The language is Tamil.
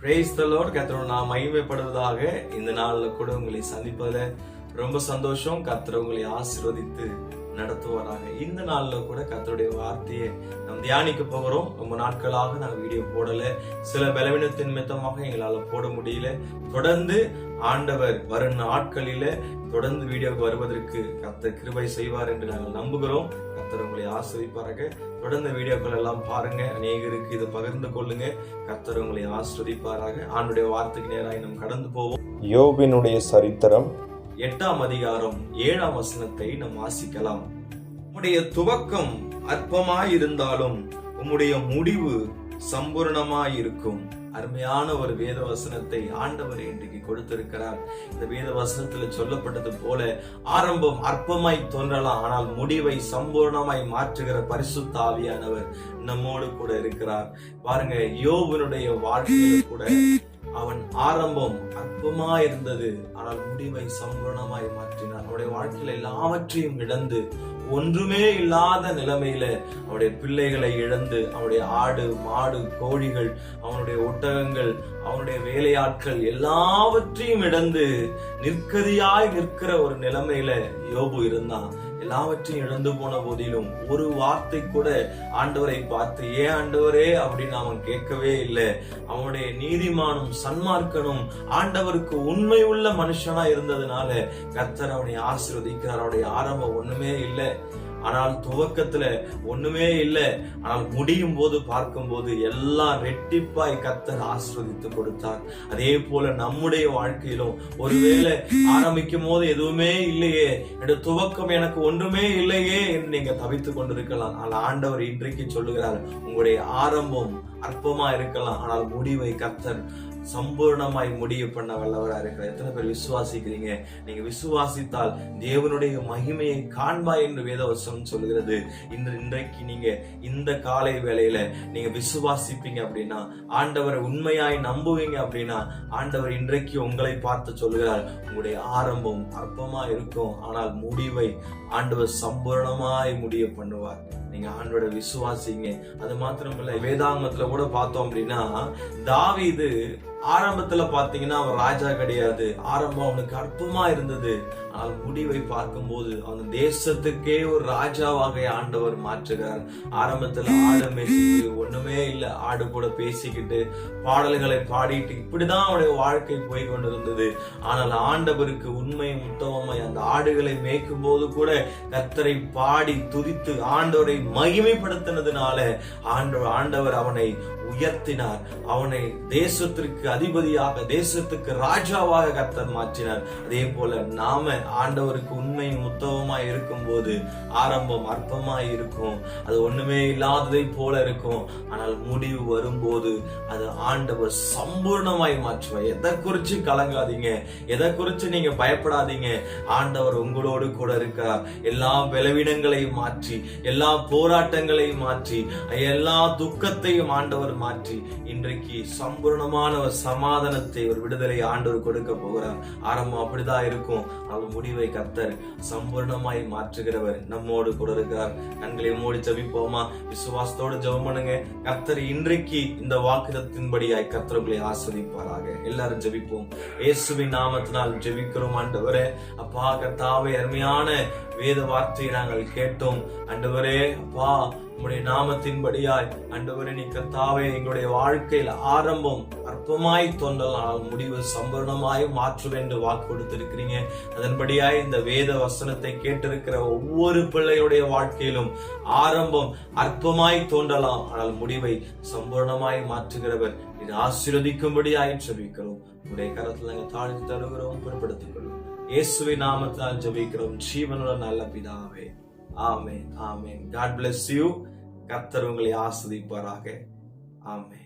Praise the Lord. கர்த்தர் நாம் மகிமைப்படுவதாக. இந்த நாள்ல கூட உங்களை சந்திப்பதுல ரொம்ப சந்தோஷம். கர்த்தர் உங்களை ஆசீர்வதித்து நடத்துவாராக. இந்த நாள்ல கூட கர்த்தருடைய வார்த்தையை நாம் தியானிக்க போகிறோம். ரொம்ப நாட்களாக நாங்கள் வீடியோ போடல, சில பலவீனத்தின் நிமித்தமாக எங்களால போட முடியல. தொடர்ந்து ஆண்டவர் வரும் நாட்களில தொடர்ந்து வீடியோக்கு வருவதற்கு கர்த்தர் கிருபை செய்வார் என்று நாங்கள் நம்புகிறோம். கர்த்தர் உங்களை ஆசீர்வதிப்பாராக. தொடர்ந்து வீடியோக்கள் எல்லாம் பாருங்க, அநேகருக்கு இதை பகிர்ந்து கொள்ளுங்க. கர்த்தர் உங்களை ஆசீர்வதிப்பாராக. ஆண்டுடைய வார்த்தைக்கு நேராக நாம் கடந்து போவோம். யோபினுடைய சரித்திரம் 8ஆம் அதிகாரம் 7ஆம் வசனத்தை நாம் வாசிக்கலாம். உம்முடைய துவக்கம் அற்பமாயிருந்தாலும் உம்முடைய முடிவு சம்பூர்ணமாயிருக்கும். அருமையான ஒரு வேத வசனத்தை ஆண்டவர் இன்றைக்கு கொடுத்திருக்கிறார். இந்த வேத வசனத்துல சொல்லப்பட்டது போல ஆரம்பம் அற்பமாய் தோன்றலாம், ஆனால் முடிவை சம்பூர்ணமாய் மாற்றுகிற பரிசுத்த ஆவியானவர் நம்மோடு கூட இருக்கிறார். பாருங்க, யோபனுடைய வாழ்க்கையில கூட அவன் ஆரம்பம் அற்பமா இருந்தது, ஆனால் முடிவை சம்பூர்ணமாய் மாற்றினார். அவனுடைய வாழ்க்கையில எல்லாவற்றையும் இழந்து ஒன்றுமே இல்லாத நிலைமையில அவனுடைய பிள்ளைகளை இழந்து, அவனுடைய ஆடு மாடு கோழிகள், அவனுடைய ஒட்டகங்கள், அவனுடைய வேலையாட்கள் எல்லாவற்றையும் இழந்து நிற்கதியாய் நிற்கிற ஒரு நிலைமையில யோபு இருந்தான். எல்லாவற்றையும் இழந்து போன போதிலும் ஒரு வார்த்தை கூட ஆண்டவரை பார்த்து ஏன் ஆண்டவரே அப்படின்னு அவன் கேட்கவே இல்லை. அவனுடைய நீதிமானும் சன்மார்க்கனும் ஆண்டவருக்கு உண்மை உள்ள மனுஷனா இருந்ததுனால கர்த்தர் அவனை ஆசீர்வதிக்கிறார். அவனுடைய ஆரம்பம் ஒண்ணுமே இல்லை, ஆனால் துவக்கத்துல ஒண்ணுமே இல்லை, ஆனால் முடியும் போது பார்க்கும் போது எல்லாம் ரெட்டிப்பாய் கர்த்தர் ஆசீர்வதித்து கொடுத்தார். அதே போல நம்முடைய வாழ்க்கையிலும் ஒருவேளை ஆரம்பிக்கும் போது எதுவுமே இல்லையே, என்னுடைய துவக்கம் எனக்கு ஒன்றுமே இல்லையே என்று நீங்க தவித்துக் கொண்டிருக்கலாம். ஆனால் ஆண்டவர் இன்றைக்கு சொல்லுகிறார், உங்களுடைய ஆரம்பம் அற்பமா இருக்கலாம், ஆனால் முடிவை கர்த்தர் சம்பூர்ணமாய் முடிவு பண்ண வல்லவரா இருக்கிற. எத்தனை பேர் விசுவாசிக்கிறீங்க? நீங்க விசுவாசித்தால் தேவனுடைய மகிமையை காண்பாய் என்று வேதவசனம் சொல்லுகிறது. இன்றைக்கு நீங்க இந்த காலை வேளையில நீங்க விசுவாசிப்பீங்க அப்படின்னா, ஆண்டவரை உண்மையாய் நம்புவீங்க அப்படின்னா, ஆண்டவர் இன்றைக்கு உங்களை பார்த்து சொல்லுகிறார், உங்களுடைய ஆரம்பம் அற்பமா இருக்கும், ஆனால் முடிவை ஆண்டவர் சம்பூர்ணமாய் முடிய பண்ணுவார். நீங்க ஆண்டோட விசுவாசிங்க. அது மாத்திரமல்ல, வேதாங்கத்துல கூட பார்த்தோம் அப்படின்னா, தாவீது ஆரம்பத்துல பாத்தீங்கன்னா அவன் ராஜா கிடையாது. ஆரம்பம் அவனுக்கு அற்பமா இருந்தது, ஆனால் முடிவை பார்க்கும் போது அவன் தேசத்துக்கே ஒரு ராஜாவாக ஆண்டவர் மாற்றுகிறார். ஆரம்பத்துல ஆடு மேய்ச்சிட்டு ஒண்ணுமே இல்ல, ஆடு கூட பேசிக்கிட்டு பாடல்களை பாடிட்டு இப்படிதான் அவனுடைய வாழ்க்கை போய் கொண்டிருந்தது. ஆனால் ஆண்டவருக்கு உண்மையும் உத்தமமாய் அந்த ஆடுகளை மேய்க்கும் போது கூட கர்த்தரை பாடி துதித்து ஆண்டவரை மகிமைப்படுத்தினதுனால ஆண்டவர் அவனை உயர்த்தினார். அவனை தேசத்திற்கு அதிபதியாக, தேசத்துக்கு ராஜாவாக கர்த்தர் மாற்றினார். அதே போல நாம ஆண்டவருக்கு உண்மையும் உத்தமமாய் இருக்கும் போது ஆரம்பம் அற்பமாய் இருக்கும், அது ஒண்ணுமே இல்லாததை போல இருக்கும், ஆனால் முடிவு வரும்போது அது ஆண்டவர் சம்பூர்ணமாய் மாற்றுவார். எதை குறிச்சு கலங்காதீங்க, எதை குறிச்சு நீங்க பயப்படாதீங்க. ஆண்டவர் உங்களோடு கூட இருக்கிறார். எல்லா பலவீனங்களையும் மாற்றி, எல்லா போராட்டங்களையும் மாற்றி, எல்லா துக்கத்தையும் ஆண்டவர் மாற்றி இன்றைக்கு சம்பூர்ணமான ஒரு சமாதானத்தை, ஒரு விடுதலை ஆண்டவர் கொடுக்க போகிறார். ஆரம்பம் அப்படிதான் இருக்கும், அவர் முடிவை கர்த்தர் சம்பூர்ணமாய் மாற்றுகிறவர் நம்மோடு கூட இருக்கிறார். கண்களை மூடி ஜெபிப்போமா? விசுவாசத்தோடு ஜெபம் பண்ணுங்க. கர்த்தர் இன்றைக்கு இந்த வாக்குத்தத்தின்படியாய் கர்த்தர் உங்களை ஆசீர்வதிப்பாராக. எல்லாரும் ஜெபிப்போம். இயேசுவின் நாமத்தினால் ஜெபிக்கிறோம். ஆண்டவரே, அப்பா கர்த்தாவே, அருமையான வேத வார்த்தையை நாங்கள் கேட்டோம். ஆண்டவரே அப்பா, உம்முடைய நாமத்தின்படியாய் ஆண்டவரே நீ கர்த்தாவே எங்களுடைய வாழ்க்கையில் ஆரம்பம் அற்பமாய் தோன்றலாம், முடிவு சம்பூர்ணமாய் மாற்றுவேன் என்று வாக்கு கொடுத்திருக்கிறீங்க. அதன்படியாய் இந்த வேத வசனத்தை கேட்டிருக்கிற ஒவ்வொரு பிள்ளையுடைய வாழ்க்கையிலும் ஆரம்பம் அற்பமாய் தோன்றலாம், ஆனால் முடிவை சம்பூர்ணமாய் மாற்றுகிறவர் இது ஆசீர்வதிக்கும்படியாய் ஜெபிக்கிறோம். உடைய கரத்தில் நாங்கள் தாழ்த்தி தருகிறோம், பொறுப்படுத்திக் கொள்ளும். இயேசுவின் நாமத்தால் ஜெபிக்கிறோம் ஜீவனுள்ள நல்ல பிதாவே. ஆமென், ஆமென். God bless you. கர்த்தர் உங்களை ஆசீர்வதிப்பாராக. ஆமென்.